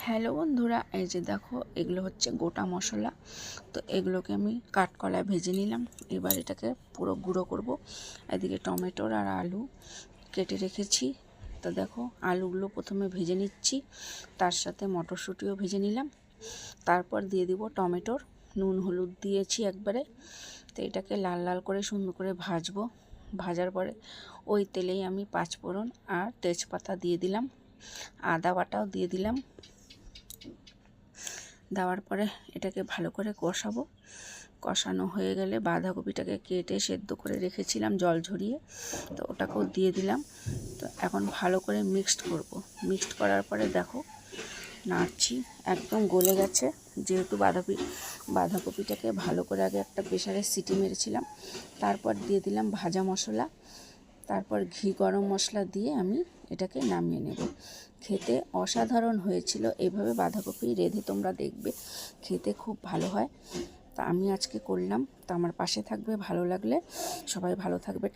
Hello বন্ধুরা, এই যে দেখো এগুলো হচ্ছে গোটা মশলা। তো এগুলোকে আমি কাঠকলায় ভেজে নিলাম। এবার এটাকে পুরো গুঁড়ো করব। এদিকে টমেটোর আর আলু কেটে রেখেছি। তো দেখো আলুগুলো প্রথমে ভেজে নিচ্ছি, তার সাথে মটরশুঁটিও ভেজে নিলাম। তারপর দিয়ে দিব টমেটোর, নুন হলুদ দিয়েছি একবারে। তো এটাকে লাল লাল করে সুন্দর করে ভাজবো। ভাজার পরে ওই তেলেই আমি পাঁচফোড়ন আর তেজপাতা দিয়ে দিলাম, আদা বাটাও দিয়ে দিলাম। দেওয়ার পরে এটাকে ভালো করে কষাবো। কষানো হয়ে গেলে বাঁধাকপিটাকে কেটে সেদ্ধ করে রেখেছিলাম জল ঝরিয়ে, তো ওটাকেও দিয়ে দিলাম। তো এখন ভালো করে মিক্সড করব। মিক্সড করার পরে দেখো নাড়ছি, একদম গলে গেছে। যেহেতু বাঁধাকপিটাকে ভালো করে আগে একটা প্রেসারে সিটি মেরেছিলাম, তারপর দিয়ে দিলাম ভাজা মশলা, তারপর ঘি গরম মশলা দিয়ে আমি এটাকে নামিয়ে নেব। খেতে অসাধারণ হয়েছিল। এভাবে বাঁধাকপি রেঁধে তোমরা দেখবে, খেতে খুব ভালো হয়। তা আমি আজকে করলাম। তা আমার পাশে থাকবে, ভালো লাগলে সবাই ভালো থাকবে।